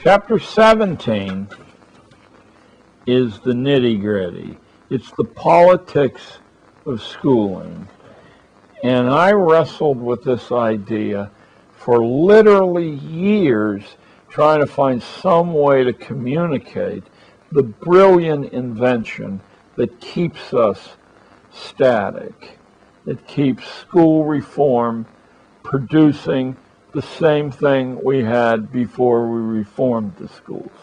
Chapter 17 is the nitty-gritty. It's the politics of schooling. And I wrestled with this idea for literally years, trying to find some way to communicate the brilliant invention that keeps us static, that keeps school reform producing the same thing we had before we reformed the schools.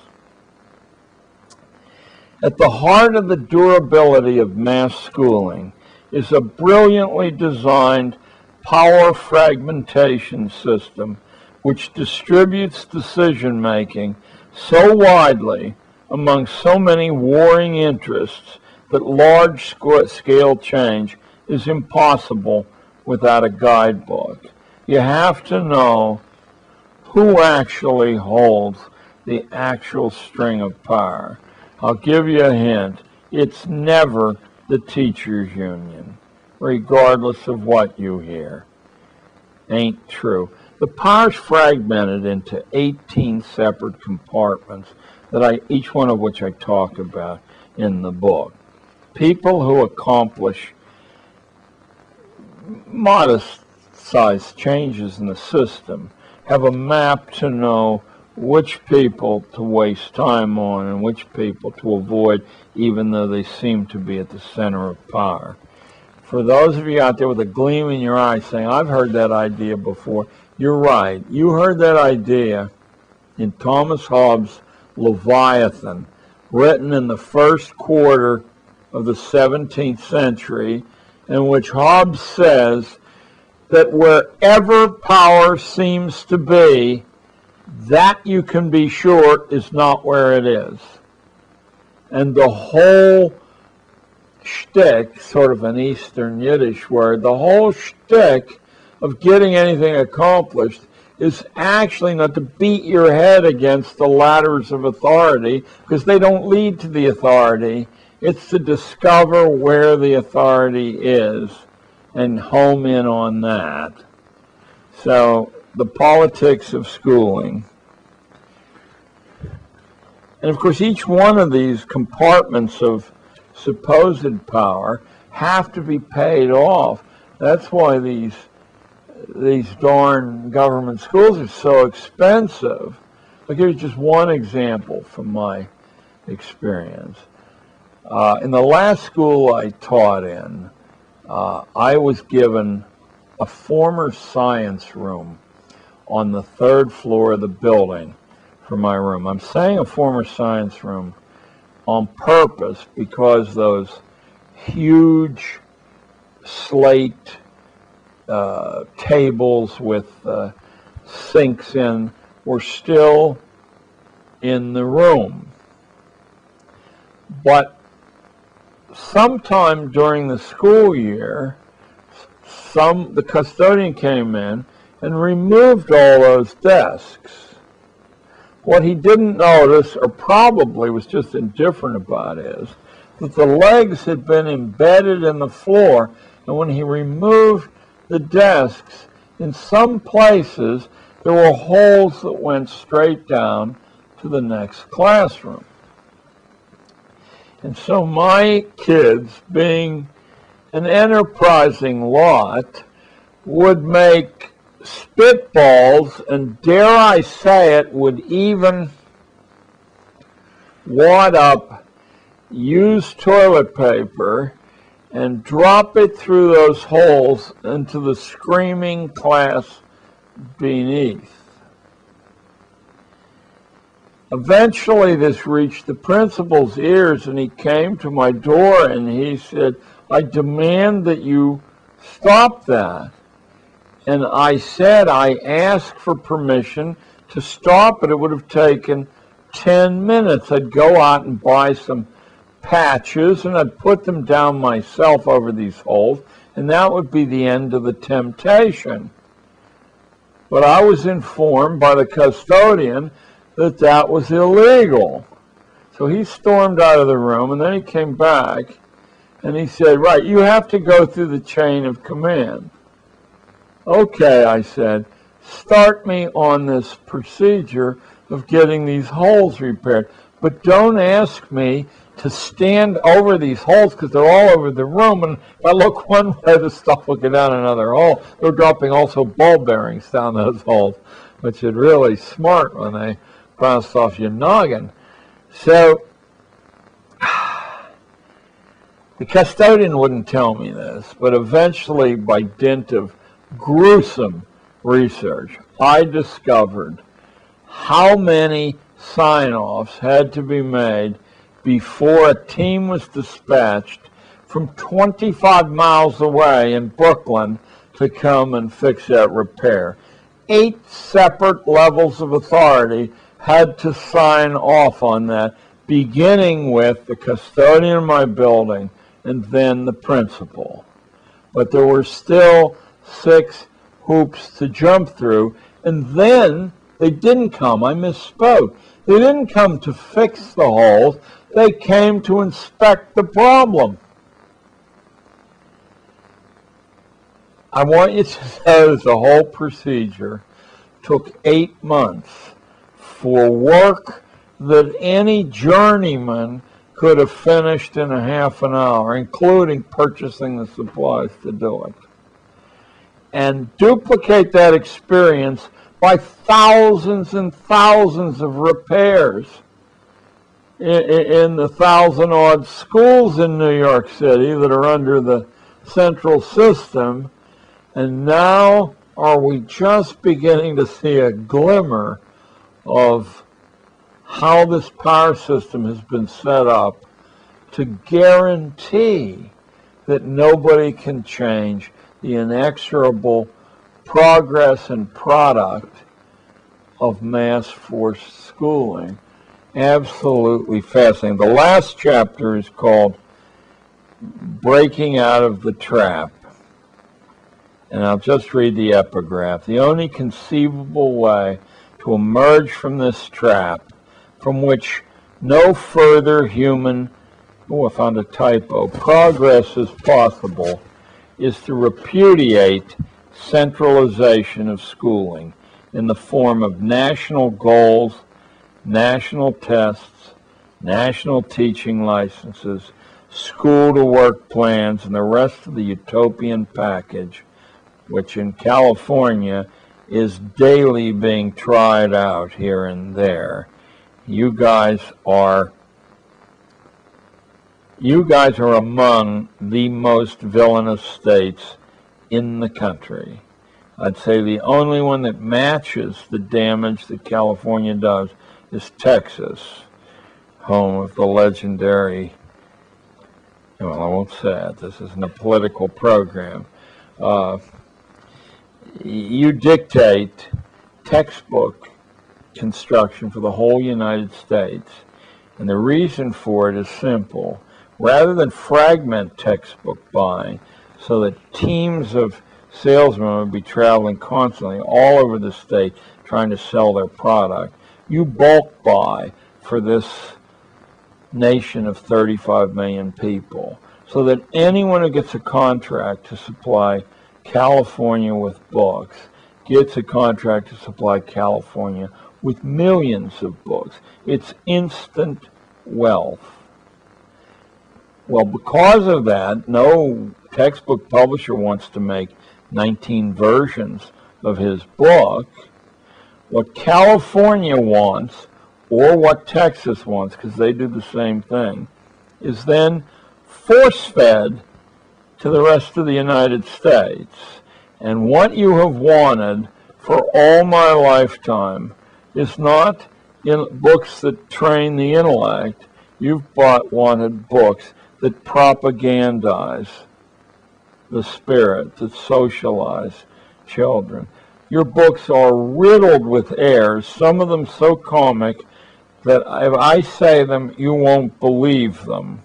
At the heart of the durability of mass schooling is a brilliantly designed power fragmentation system which distributes decision-making so widely among so many warring interests that large-scale change is impossible without a guidebook. You have to know who actually holds the actual string of power. I'll give you a hint. It's never the teachers' union, regardless of what you hear. Ain't true. The power's fragmented into 18 separate compartments, each one of which I talk about in the book. People who accomplish modest-sized changes in the system have a map to know which people to waste time on and which people to avoid, even though they seem to be at the center of power. For those of you out there with a gleam in your eye saying, I've heard that idea before, you're right. You heard that idea in Thomas Hobbes' Leviathan, written in the first quarter of the 17th century, in which Hobbes says that wherever power seems to be, that you can be sure is not where it is. And the whole shtick, sort of an Eastern Yiddish word, the whole shtick of getting anything accomplished is actually not to beat your head against the ladders of authority, because they don't lead to the authority. It's to discover where the authority is and home in on that. So, the politics of schooling. And of course, each one of these compartments of supposed power have to be paid off. That's why these darn government schools are so expensive. I'll give you just one example from my experience. In the last school I taught in, I was given a former science room on the third floor of the building for my room. I'm saying a former science room on purpose because those huge slate tables with sinks in were still in the room. But sometime during the school year, the custodian came in and removed all those desks. What he didn't notice, or probably was just indifferent about, is that the legs had been embedded in the floor, and when he removed the desks, in some places there were holes that went straight down to the next classroom. And so my kids, being an enterprising lot, would make spitballs, and dare I say it, would even wad up used toilet paper and drop it through those holes into the screaming class beneath. Eventually this reached the principal's ears, and he came to my door and he said, I demand that you stop that. And I said I asked for permission to stop it. It would have taken 10 minutes. I'd go out and buy some patches and I'd put them down myself over these holes, and that would be the end of the temptation. But I was informed by the custodian that that was illegal. So he stormed out of the room, and then he came back and he said, right, you have to go through the chain of command. Okay, I said, start me on this procedure of getting these holes repaired. But don't ask me to stand over these holes because they're all over the room. And if I look one way, the stuff will get down another hole. They're dropping also ball bearings down those holes, which is really smart when they bounce off your noggin. So the custodian wouldn't tell me this, but eventually, by dint of gruesome research, I discovered how many sign-offs had to be made before a team was dispatched from 25 miles away in Brooklyn to come and fix that repair. 8 separate levels of authority had to sign off on that, beginning with the custodian of my building and then the principal. But there were still 6 hoops to jump through, and then they didn't come. I misspoke. They didn't come to fix the holes. They came to inspect the problem. I want you to know the whole procedure took 8 months for work that any journeyman could have finished in a half an hour, including purchasing the supplies to do it. And duplicate that experience by thousands and thousands of repairs in the 1,000-odd schools in New York City that are under the central system. And now are we just beginning to see a glimmer of how this power system has been set up to guarantee that nobody can change the inexorable progress and product of mass forced schooling. Absolutely fascinating. The last chapter is called Breaking Out of the Trap. And I'll just read the epigraph. The only conceivable way to emerge from this trap, from which no further human, I found a typo, progress is possible, is to repudiate centralization of schooling in the form of national goals, national tests, national teaching licenses, school-to-work plans, and the rest of the utopian package, which in California is daily being tried out here and there. You guys are among the most villainous states in the country. I'd say the only one that matches the damage that California does is Texas, home of the legendary, well, I won't say it, this isn't a political program. You dictate textbook construction for the whole United States, and the reason for it is simple. Rather than fragment textbook buying so that teams of salesmen would be traveling constantly all over the state trying to sell their product, you bulk buy for this nation of 35 million people, so that anyone who gets a contract to supply California with books gets a contract to supply California with millions of books. It's instant wealth. Well, because of that, no textbook publisher wants to make 19 versions of his book. What California wants, or what Texas wants, because they do the same thing, is then force-fed to the rest of the United States. And what you have wanted for all my lifetime is not in books that train the intellect. You've wanted books that propagandize the spirit, that socialize children. Your books are riddled with errors, some of them so comic that if I say them, you won't believe them.